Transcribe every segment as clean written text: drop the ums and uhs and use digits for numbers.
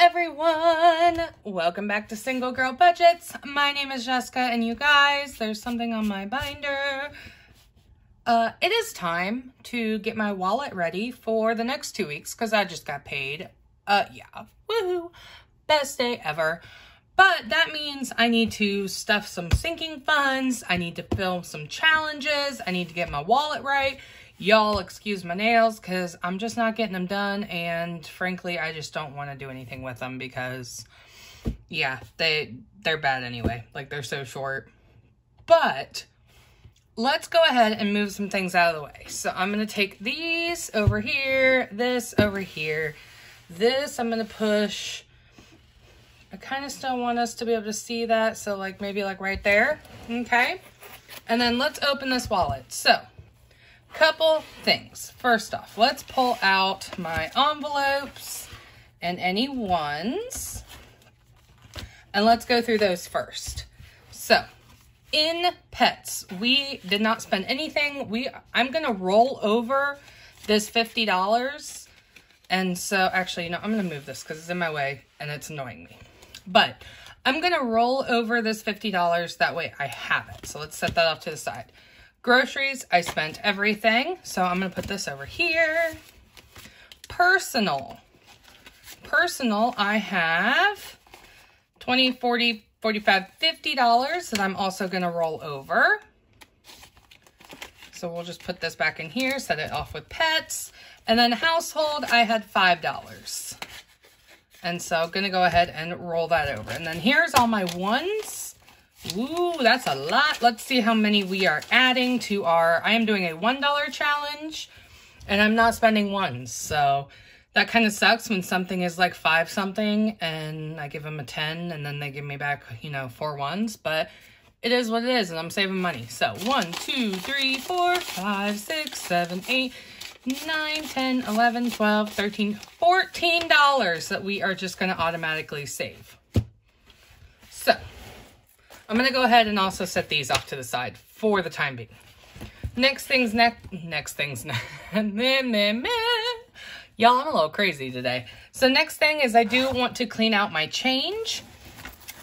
everyone! Welcome back to Single Girl Budgets. My name is Jessica, and you guys, there's something on my binder. It is time to get my wallet ready for the next 2 weeks because I just got paid. Yeah, woohoo! Best day ever. But that means I need to stuff some sinking funds. I need to film some challenges. I need to get my wallet right. Y'all excuse my nails because I'm just not getting them done, and frankly I just don't want to do anything with them because yeah, they're bad anyway. Like, they're so short. But let's go ahead and move some things out of the way. So I'm going to take these over here, this over here, this I'm going to push. I kind of still want us to be able to see that, so like maybe like right there. Okay, and then let's open this wallet. So couple things. First off, let's pull out my envelopes and any ones, and let's go through those first. So in pets, we did not spend anything. I'm gonna roll over this $50, and so actually, you know, I'm gonna move this because it's in my way and it's annoying me. But I'm gonna roll over this $50, that way I have it. So let's set that off to the side. Groceries, I spent everything, so I'm going to put this over here. Personal, I have $20, $40, $45, $50 that I'm also going to roll over. So we'll just put this back in here, set it off with pets. And then household, I had $5. And so I'm going to go ahead and roll that over. And then here's all my ones. Ooh, that's a lot. Let's see how many we are adding to our... I am doing a $1 challenge, and I'm not spending ones. So that kind of sucks when something is like 5 something, and I give them a 10, and then they give me back, you know, 4 ones. But it is what it is, and I'm saving money. So 1, 2, 3, 4, 5, 6, 7, 8, 9, 10, 11, 12, 13, $14 that we are just going to automatically save. So I'm going to go ahead and also set these off to the side for the time being. Next things. Y'all, I'm a little crazy today. So next thing is I do want to clean out my change.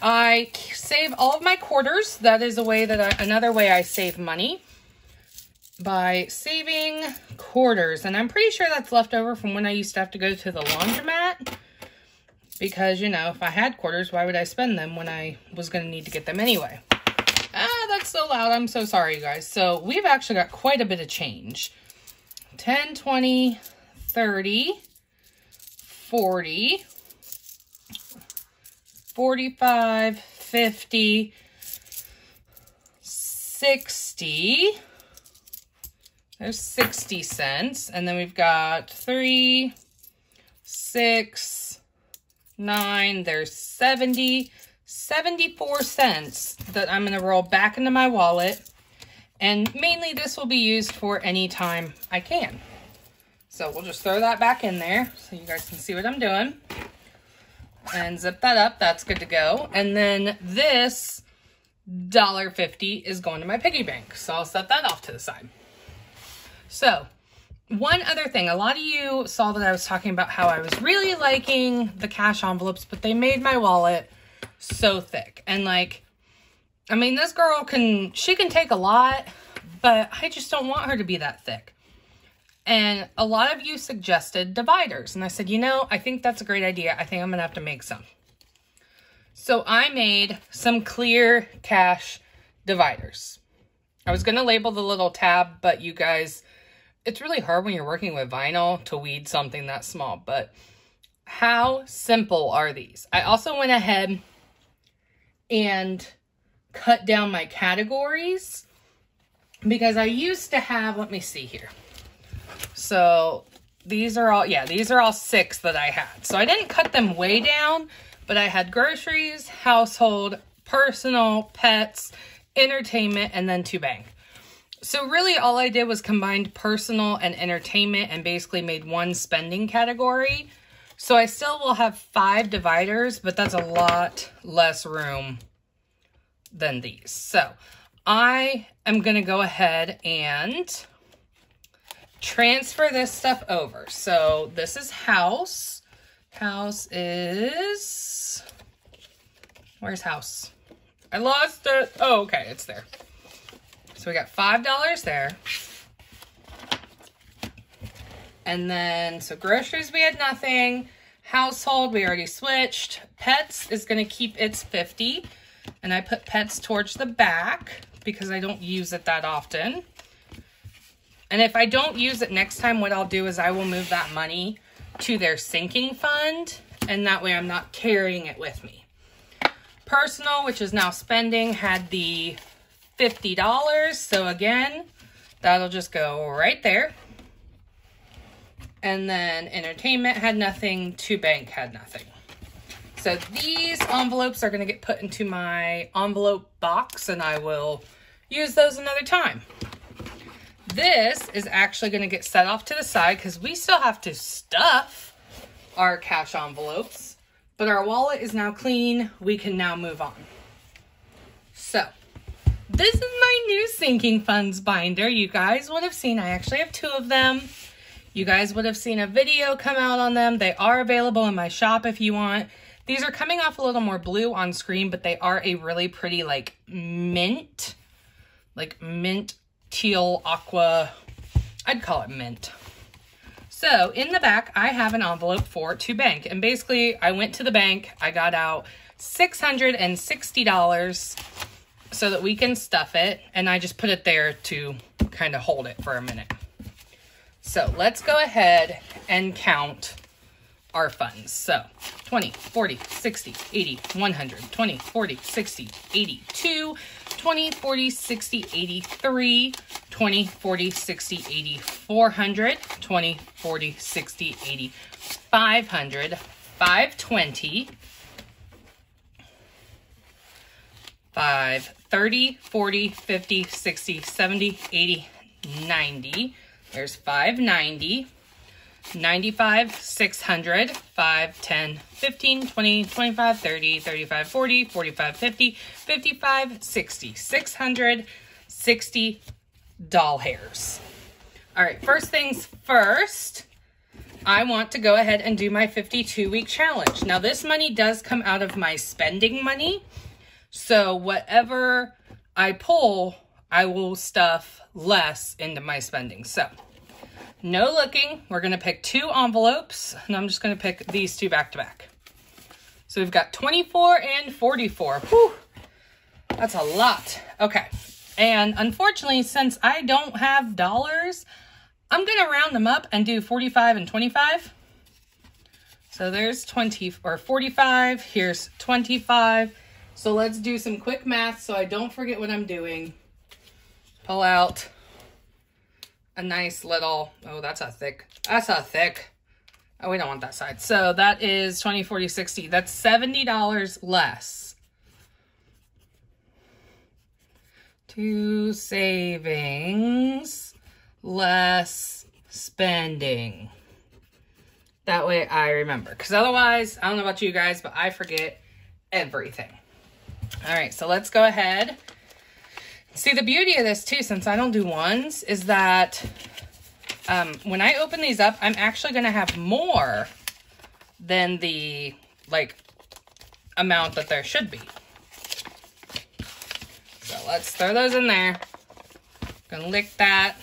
I save all of my quarters. That is a way that another way I save money, by saving quarters. And I'm pretty sure that's left over from when I used to have to go to the laundromat. Because, you know, if I had quarters, why would I spend them when I was going to need to get them anyway? Ah, that's so loud. I'm so sorry, you guys. So we've actually got quite a bit of change. 10, 20, 30, 40, 45, 50, 60. There's 60 cents. And then we've got 3, 6, 9, there's 74 cents that I'm going to roll back into my wallet. And mainly this will be used for any time I can. So we'll just throw that back in there so you guys can see what I'm doing. And zip that up. That's good to go. And then this $1.50 is going to my piggy bank. So I'll set that off to the side. So one other thing, a lot of you saw that I was talking about how I was really liking the cash envelopes, but they made my wallet so thick. And like, I mean, this girl she can take a lot, but I just don't want her to be that thick. And a lot of you suggested dividers. And I said, you know, I think that's a great idea. I think I'm going to have to make some. So I made some clear cash dividers. I was going to label the little tab, but you guys... It's really hard when you're working with vinyl to weed something that small, but how simple are these? I also went ahead and cut down my categories because I used to have, let me see here. So these are all 6 that I had. So I didn't cut them way down, but I had groceries, household, personal, pets, entertainment, and then to bank. So really all I did was combined personal and entertainment and basically made one spending category. So I still will have 5 dividers, but that's a lot less room than these. So I am going to go ahead and transfer this stuff over. So this is house, House is, where's house? I lost it. Oh, okay, it's there. So we got $5 there. And then, so groceries, we had nothing. Household, we already switched. Pets is going to keep its 50. And I put pets towards the back because I don't use it that often. And if I don't use it next time, what I'll do is I will move that money to their sinking fund. And that way I'm not carrying it with me. Personal, which is now spending, had the $50. So again, that'll just go right there. And then entertainment had nothing. To bank had nothing. So these envelopes are going to get put into my envelope box, and I will use those another time. This is actually going to get set off to the side because we still have to stuff our cash envelopes. But our wallet is now clean. We can now move on. So this is my new sinking funds binder. You guys would have seen, I actually have 2 of them. You guys would have seen a video come out on them. They are available in my shop if you want. These are coming off a little more blue on screen, but they are a really pretty like mint teal aqua. I'd call it mint. So in the back, I have an envelope for to bank. And basically I went to the bank, I got out $660 so that we can stuff it. And I just put it there to kind of hold it for a minute. So let's go ahead and count our funds. So 20, 40, 60, 80, 100, 20, 40, 60, 82, 20, 40, 60, 83, 20, 40, 60, 80, 400, 20, 40, 60, 80, 500, 520, 5, 30, 40, 50, 60, 70, 80, 90. There's 590. 95, 600, 5, 10, 15, 20, 25, 30, 35, 40, 45, 50, 55, 60. 660 doll hairs. All right, first things first, I want to go ahead and do my 52-week challenge. Now, this money does come out of my spending money. So whatever I pull, I will stuff less into my spending. So no looking. We're going to pick 2 envelopes, and I'm just going to pick these 2 back to back. So we've got 24 and 44. Whew, that's a lot. Okay. And unfortunately, since I don't have dollars, I'm going to round them up and do 45 and 25. So there's 20 or 45. Here's 25. So let's do some quick math so I don't forget what I'm doing. Pull out a nice little, oh, that's a thick, oh, we don't want that side. So that is 20, 40, 60. That's $70 less to savings, less spending. That way I remember, because otherwise, I don't know about you guys, but I forget everything. All right, so let's go ahead. See, the beauty of this, too, since I don't do ones, is that when I open these up, I'm actually going to have more than the, like, amount that there should be. So let's throw those in there. Gonna lick that.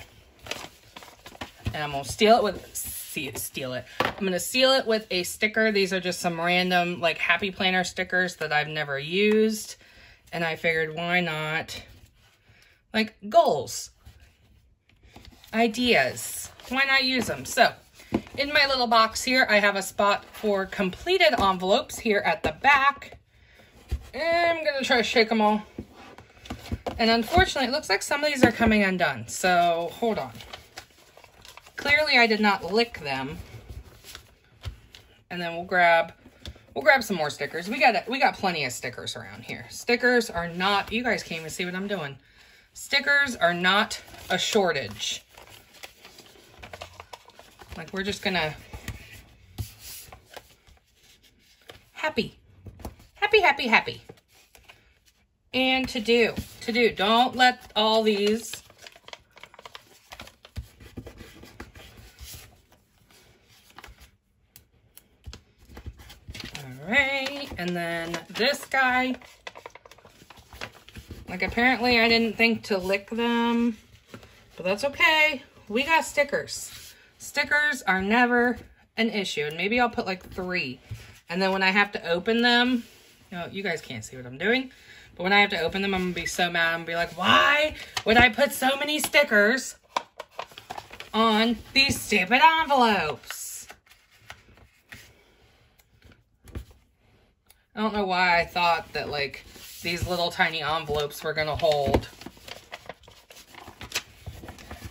And I'm going to seal it with, I'm going to seal it with a sticker. These are just some random, like, Happy Planner stickers that I've never used. And I figured, why not? Like, goals, ideas, why not use them? So in my little box here, I have a spot for completed envelopes here at the back. And I'm going to try to shake them all. And unfortunately, it looks like some of these are coming undone. So hold on. Clearly, I did not lick them. And then we'll grab some more stickers. We got plenty of stickers around here. Stickers are not, you guys can't even see what I'm doing. Stickers are not a shortage. Like, we're just gonna happy. And to do, don't let all these right, and then this guy, like apparently I didn't think to lick them, but that's okay. We got stickers. Stickers are never an issue, and maybe I'll put like 3. And then when I have to open them, you guys can't see what I'm doing, but when I have to open them, I'm gonna be so mad. I'm gonna be like, why would I put so many stickers on these stupid envelopes? I don't know why I thought that like these little tiny envelopes were gonna hold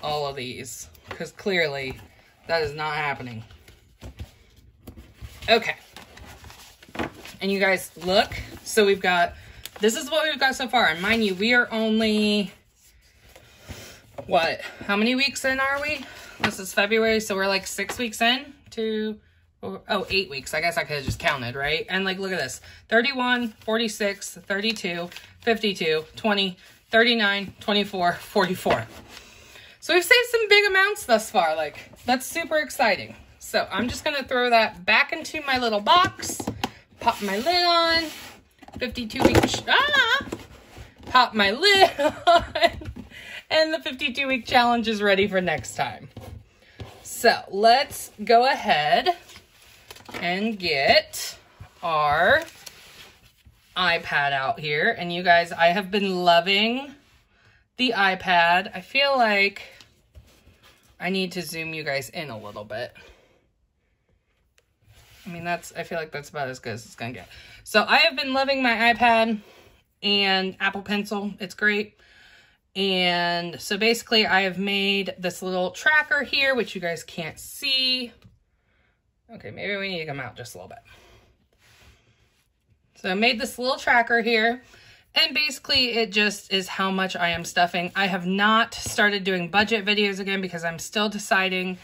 all of these, because clearly that is not happening. Okay. And you guys look, so we've got, this is what we've got so far. And mind you, we are only, what, how many weeks in are we? This is February, so we're like 6 weeks in to, oh, 8 weeks. I guess I could have just counted, right? And like, look at this, 31, 46, 32, 52, 20, 39, 24, 44. So we've saved some big amounts thus far. Like, that's super exciting. So I'm just gonna throw that back into my little box. Pop my lid on. 52 week, pop my lid on. And the 52 week challenge is ready for next time. So let's go ahead and get our iPad out here. And you guys, I have been loving the iPad. I feel like I need to zoom you guys in a little bit. I mean, I feel like that's about as good as it's gonna get. So I have been loving my iPad and Apple Pencil. It's great. And so basically I have made this little tracker here, which you guys can't see. Okay, maybe we need to come out just a little bit. So I made this little tracker here, and basically it just is how much I am stuffing. I have not started doing budget videos again because I'm still deciding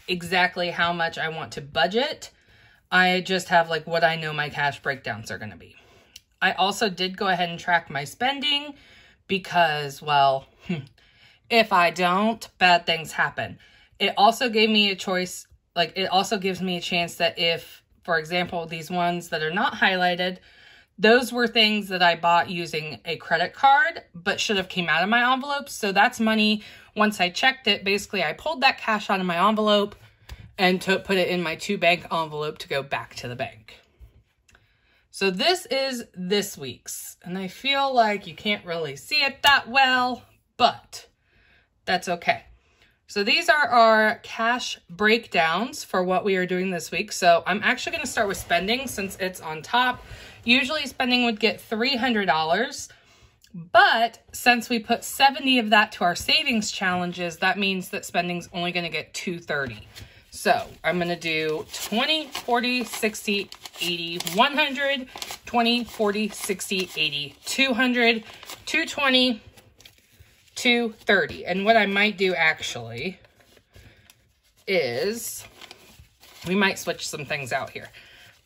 exactly how much I want to budget. I just have like what I know my cash breakdowns are going to be. I also did go ahead and track my spending because, well, if I don't, bad things happen. It also gave me a choice, like it also gives me a chance that if, for example, these ones that are not highlighted, those were things that I bought using a credit card, but should have came out of my envelope. So that's money. Once I checked it, basically I pulled that cash out of my envelope and put it in my 2-bank envelope to go back to the bank. So this is this week's, and I feel like you can't really see it that well, but that's okay. So these are our cash breakdowns for what we are doing this week. So I'm actually going to start with spending since it's on top. Usually spending would get $300, but since we put 70 of that to our savings challenges, that means that spending's only going to get $230. So I'm going to do 20, 40, 60, 80, 100, 20, 40, 60, 80, 200, 220, 230. And what I might do actually is we might switch some things out here.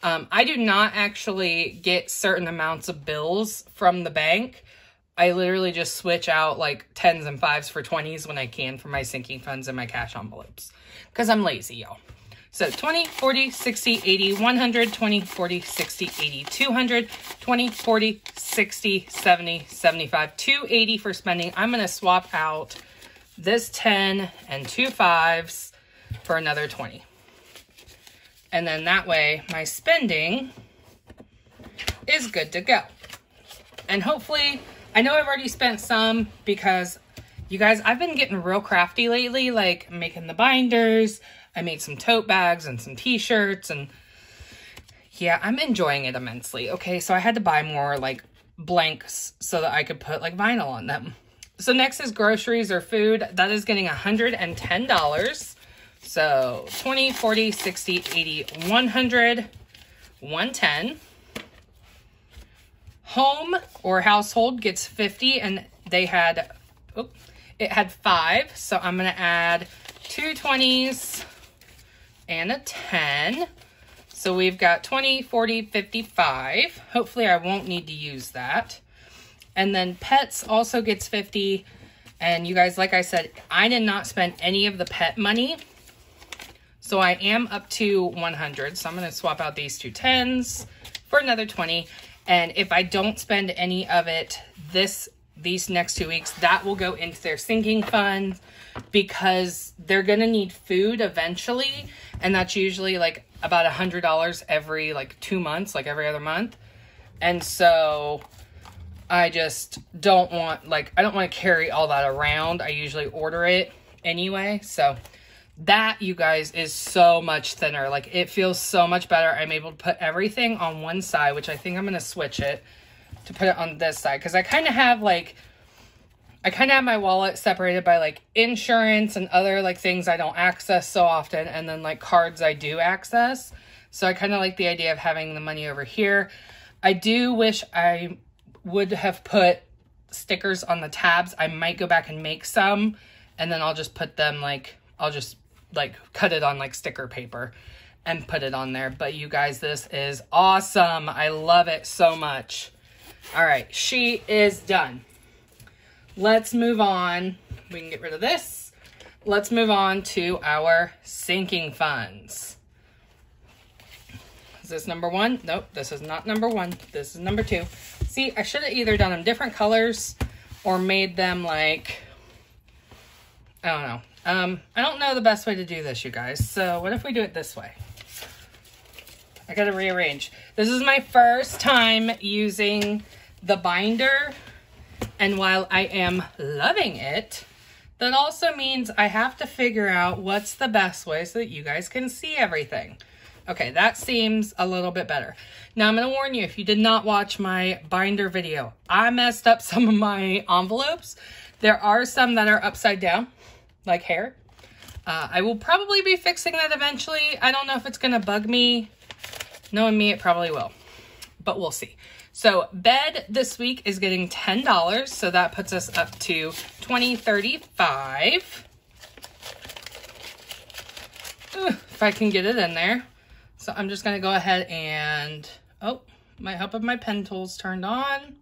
I do not actually get certain amounts of bills from the bank. I literally just switch out like 10s and 5s for 20s when I can for my sinking funds and my cash envelopes. Because I'm lazy, y'all. So 20, 40, 60, 80, 100, 20, 40, 60, 80, 200, 20, 40, 60, 70, 75, 280 for spending. I'm going to swap out this 10 and 2 5s for another 20. And then that way my spending is good to go. And hopefully, I know I've already spent some because you guys, I've been getting real crafty lately, like making the binders. I made some tote bags and some t-shirts, and yeah, I'm enjoying it immensely. Okay, so I had to buy more like blanks so that I could put like vinyl on them. So next is groceries or food. That is getting $110. So 20, 40, 60, 80, 100, 110. Home or household gets 50, and they had, it had 5. So I'm going to add 2 20s and a 10. So we've got 20, 40, 55. Hopefully I won't need to use that. And then pets also gets 50. And you guys, like I said, I did not spend any of the pet money. So I am up to 100. So I'm going to swap out these 2 10s for another 20. And if I don't spend any of it these next 2 weeks, that will go into their sinking fund, because they're going to need food eventually. And that's usually like about $100 every like 2 months, like every other month. And so I just don't want, I don't want to carry all that around. I usually order it anyway. So that, you guys, is so much thinner. Like, it feels so much better. I'm able to put everything on one side, which I think I'm going to switch it to put it on this side. Because I kind of have my wallet separated by like insurance and other like things I don't access so often. And then like cards I do access. So I kind of like the idea of having the money over here. I do wish I would have put stickers on the tabs. I might go back and make some, and then I'll just put them I'll just cut it on like sticker paper and put it on there. But you guys, this is awesome. I love it so much. All right, she is done. Let's move on. We can get rid of this. Let's move on to our sinking funds. Is this number 1? Nope, this is not number 1. This is number 2. See, I should have either done them different colors or made them like, I don't know. I don't know the best way to do this, you guys. So what if we do it this way? I gotta rearrange. This is my first time using the binder. And while I am loving it, that also means I have to figure out what's the best way so that you guys can see everything. Okay, that seems a little bit better. Now, I'm going to warn you, if you did not watch my binder video, I messed up some of my envelopes. There are some that are upside down, like hair. I will probably be fixing that eventually. I don't know if it's going to bug me. Knowing me, it probably will. But we'll see. So, bed this week is getting $10. So, that puts us up to $20.35. If I can get it in there. So I'm just going to go ahead and, oh, might help if my pen tool's turned on.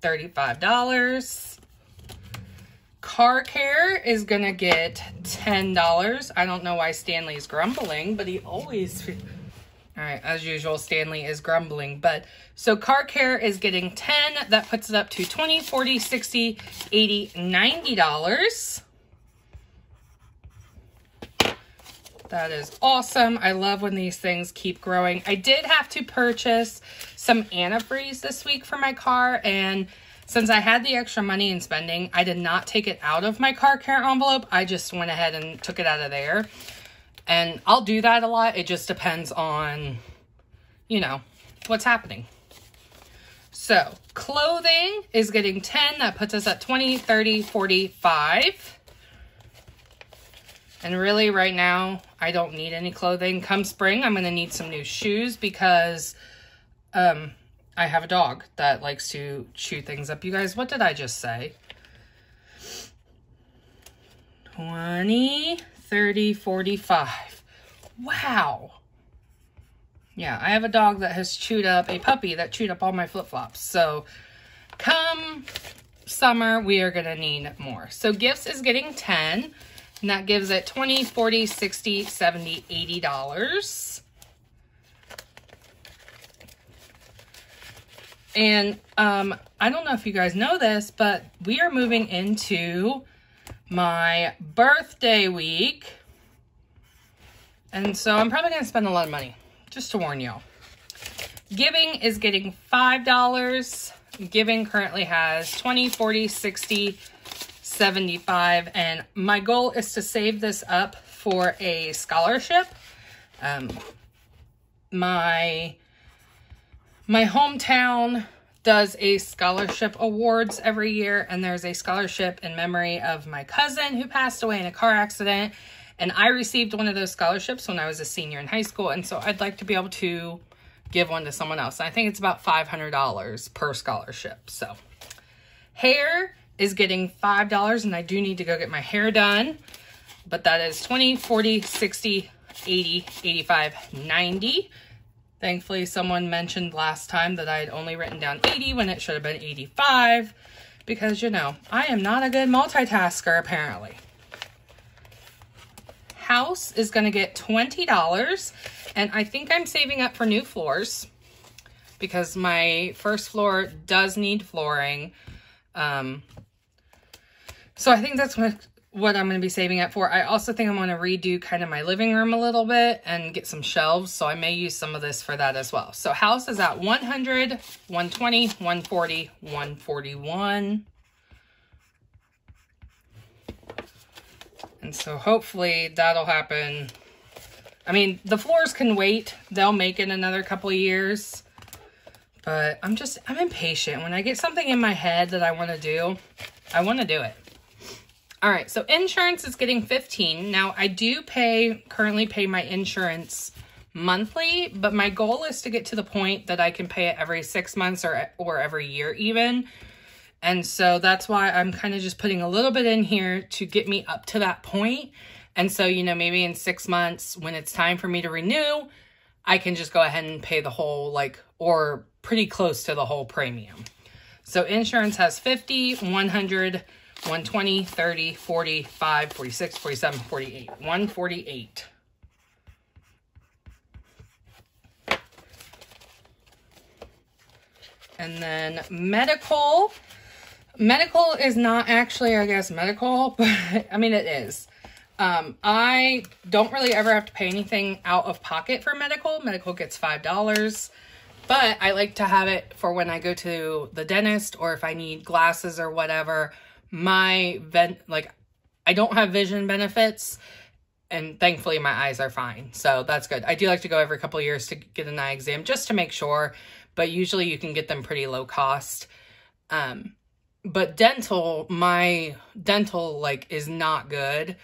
$35. Car care is going to get $10. I don't know why Stanley's grumbling, but he always, all right, as usual, Stanley is grumbling. But so car care is getting $10. That puts it up to $20, $40, $60, $80, $90. That is awesome. I love when these things keep growing. I did have to purchase some antifreeze this week for my car, and since I had the extra money in spending, I did not take it out of my car care envelope. I just went ahead and took it out of there. And I'll do that a lot. It just depends on, you know, what's happening. So, clothing is getting $10. That puts us at $20, $30, $45. And really, right now, I don't need any clothing. Come spring, I'm going to need some new shoes because I have a dog that likes to chew things up. You guys, what did I just say? 20, 30, 45. Wow. Yeah, I have a dog that has chewed up, a puppy that chewed up all my flip-flops. So, come summer, we are going to need more. So, gifts is getting $10. And that gives it $20, $40, $60, $70, $80. And I don't know if you guys know this, but we are moving into my birthday week. And so I'm probably going to spend a lot of money, just to warn y'all. Giving is getting $5. Giving currently has $20, $40, $60, $75, and my goal is to save this up for a scholarship. My hometown does a scholarship awards every year, and there's a scholarship in memory of my cousin who passed away in a car accident, and I received one of those scholarships when I was a senior in high school, and so I'd like to be able to give one to someone else. And I think it's about $500 per scholarship. So, hair is getting $5, and I do need to go get my hair done. But that is $20, $40, $60, $80, $85, $90. Thankfully, someone mentioned last time that I had only written down 80 when it should have been 85. Because, you know, I am not a good multitasker, apparently. house is going to get $20, and I think I'm saving up for new floors because my first floor does need flooring. So I think that's what I'm going to be saving up for. I also think I'm going to redo kind of my living room a little bit and get some shelves. So I may use some of this for that as well. So house is at 100, 120, 140, 141. And so hopefully that'll happen. I mean, the floors can wait. They'll make it another couple of years. But I'm impatient. When I get something in my head that I want to do, I want to do it. All right, so insurance is getting $15. Now, I do currently pay my insurance monthly, but my goal is to get to the point that I can pay it every 6 months or every year even. And so that's why I'm kind of just putting a little bit in here to get me up to that point. And so, you know, maybe in 6 months when it's time for me to renew, I can just go ahead and pay the whole, or pretty close to the whole premium. So insurance has 50, 100, 120, 30, 45, 46, 47, 48. 148. And then medical. Medical is not actually, I guess, medical, but I mean, it is. I don't really ever have to pay anything out of pocket for medical. Medical gets $5. But I like to have it for when I go to the dentist or if I need glasses or whatever. I don't have vision benefits, and thankfully my eyes are fine, so that's good. I do like to go every couple of years to get an eye exam just to make sure, but usually you can get them pretty low cost. But dental, my dental is not good,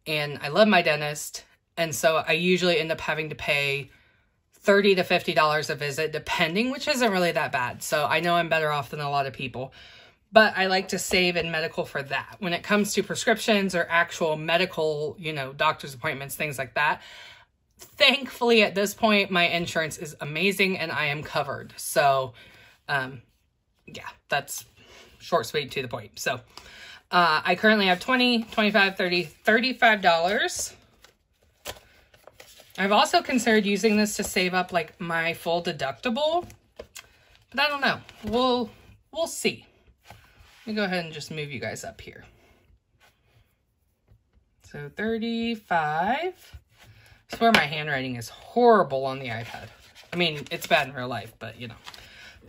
and I love my dentist, and so I usually end up having to pay $30 to $50 a visit, depending, which isn't really that bad. So I know I'm better off than a lot of people. But I like to save in medical for that. When it comes to prescriptions or actual medical, doctor's appointments, things like that. Thankfully, at this point, my insurance is amazing and I am covered. So, yeah, that's short, sweet, to the point. So, I currently have $20, $25, $30, $35. I've also considered using this to save up my full deductible. But I don't know. We'll see. Let me go ahead and just move you guys up here. So 35. I swear my handwriting is horrible on the iPad. I mean, it's bad in real life, but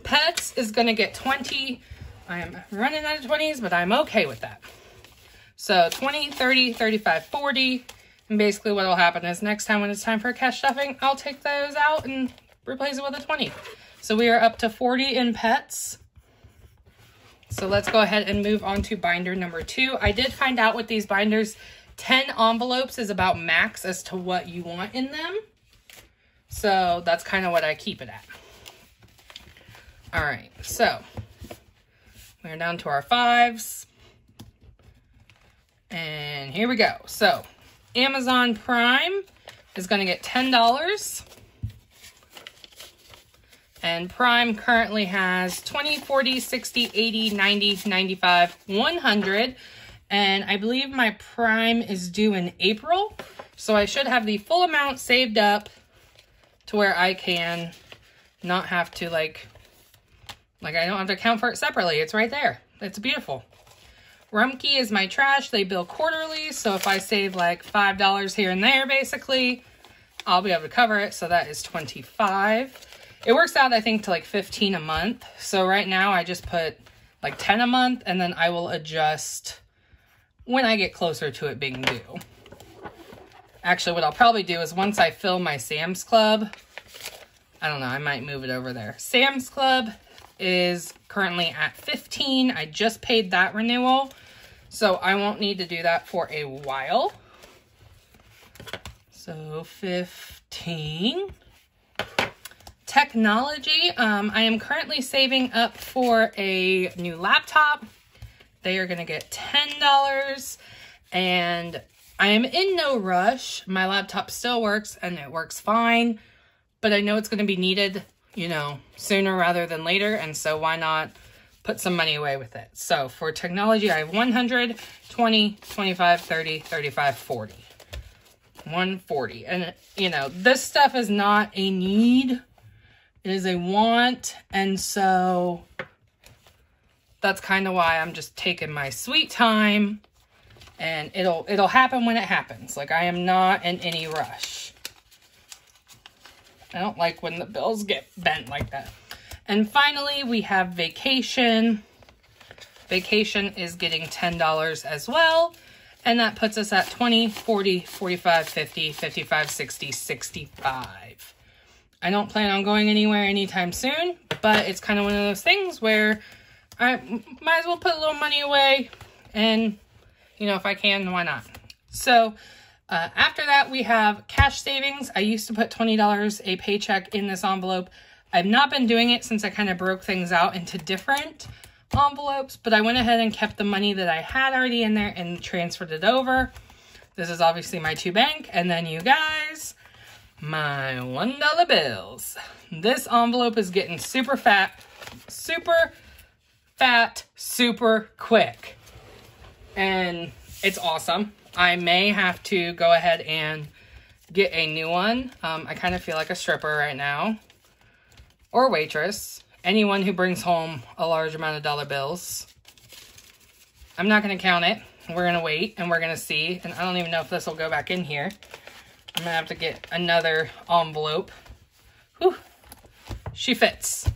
Pets is going to get 20. I am running out of 20s, but I'm okay with that. So 20, 30, 35, 40. And basically what will happen is next time when it's time for cash stuffing, I'll take those out and replace it with a 20. So we are up to 40 in pets. So let's go ahead and move on to binder number 2. I did find out with these binders, 10 envelopes is about max as to what you want in them. So that's kind of what I keep it at. All right, so we're down to our 5s. And here we go. So Amazon Prime is going to get $10. And Prime currently has 20, 40, 60, 80, 90, 95, 100. And I believe my Prime is due in April. So I should have the full amount saved up to where I can not have to I don't have to account for it separately. It's right there. It's beautiful. Rumpke is my trash. They bill quarterly. So if I save $5 here and there, basically, I'll be able to cover it. So that is $25. It works out, I think, to $15 a month. So right now I just put $10 a month, and then I will adjust when I get closer to it being due. Actually, what I'll probably do is once I fill my Sam's Club, I don't know, I might move it over there. Sam's Club is currently at 15. I just paid that renewal, so I won't need to do that for a while. So 15. Technology, I am currently saving up for a new laptop. They are going to get $10, and I am in no rush. My laptop still works, and it works fine, but I know it's going to be needed, sooner rather than later, and so why not put some money away with it? So for technology, I have 100, 20, 25, 30, 35, 40. 140. And, you know, this stuff is not a need. It is a want. And so that's kind of why I'm just taking my sweet time. And it'll happen when it happens. Like, I am not in any rush. I don't like when the bills get bent like that. And finally, we have vacation. Vacation is getting $10 as well. And that puts us at 20, 40, 45, 50, 55, 60, 65. I don't plan on going anywhere anytime soon, but it's kind of one of those things where I might as well put a little money away. And, you know, if I can, why not? So, after that, we have cash savings. I used to put $20 a paycheck in this envelope. I've not been doing it since I kind of broke things out into different envelopes, but I went ahead and kept the money that I had already in there and transferred it over. This is obviously my 2 bank, and then you guys, my $1 bills. This envelope is getting super fat, super quick, and it's awesome. I may have to go ahead and get a new one. I kind of feel like a stripper right now, or waitress. Anyone who brings home a large amount of dollar bills. I'm not going to count it. We're going to wait and we're going to see. And I don't even know if this will go back in here. I'm going to have to get another envelope. Whew. She fits.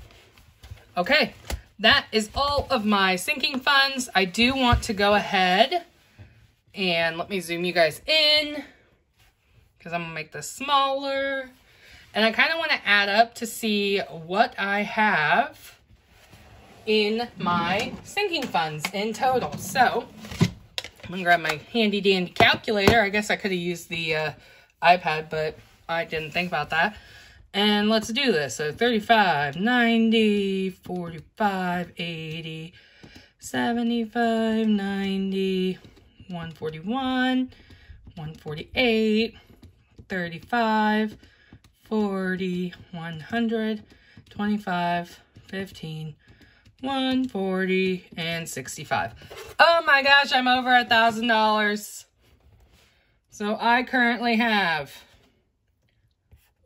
Okay. That is all of my sinking funds. I do want to go ahead and let me zoom you guys in because I'm going to make this smaller. And I kind of want to add up to see what I have in my sinking funds in total. So, I'm going to grab my handy dandy calculator. I guess I could have used the iPad, but I didn't think about that. And let's do this. So, 35, 90, 45, 80, 75, 90, 141, 148, 35, 40, 100, 25, 15, 140, and 65. Oh my gosh, I'm over $1,000. So I currently have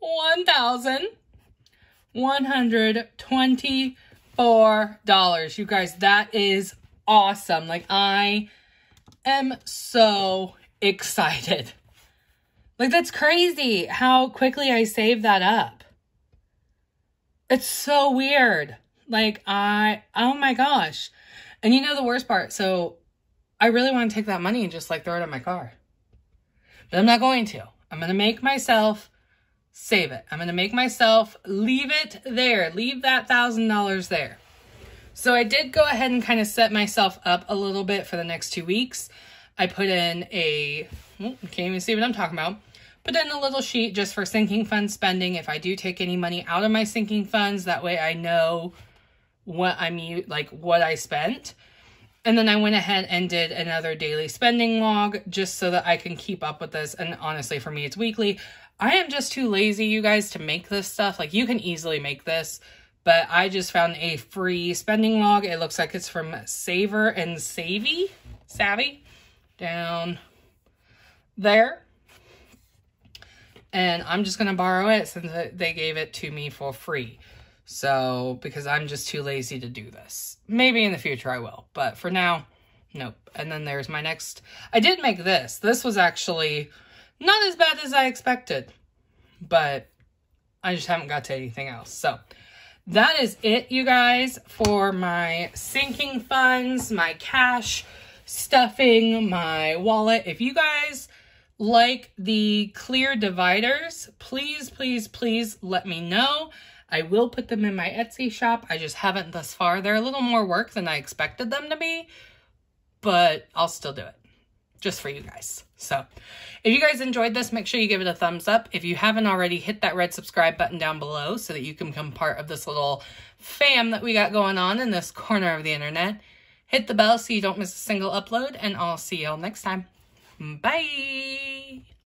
$1,124. You guys, that is awesome. Like, I am so excited. Like, that's crazy how quickly I saved that up. It's so weird. Like, oh my gosh. And you know the worst part? So, I really want to take that money and just, like, throw it in my car. But I'm not going to. I'm going to make myself save it. I'm going to make myself leave it there. Leave that $1,000 there. So, I did go ahead and kind of set myself up a little bit for the next 2 weeks. I put in a... you can't even see what I'm talking about. Put in a little sheet just for sinking fund spending. If I do take any money out of my sinking funds, that way I know what what I spent. And then I went ahead and did another daily spending log just so that I can keep up with this. And honestly, for me, it's weekly. I am just too lazy, you guys, to make this stuff. Like, you can easily make this, but I just found a free spending log. It looks like it's from Savor and Savvy down there. And I'm just going to borrow it since they gave it to me for free. So, because I'm just too lazy to do this. Maybe in the future I will. But for now, nope. And then there's my next... I did make this. This was actually not as bad as I expected. But I just haven't got to anything else. So, that is it, you guys, for my sinking funds, my cash stuffing, my wallet. If you guys like the clear dividers, please, please, please let me know. I will put them in my Etsy shop. I just haven't thus far. They're a little more work than I expected them to be, but I'll still do it just for you guys. So if you guys enjoyed this, make sure you give it a thumbs up. If you haven't already, hit that red subscribe button down below so that you can become part of this little fam that we got going on in this corner of the internet. Hit the bell so you don't miss a single upload, and I'll see y'all next time. Bye!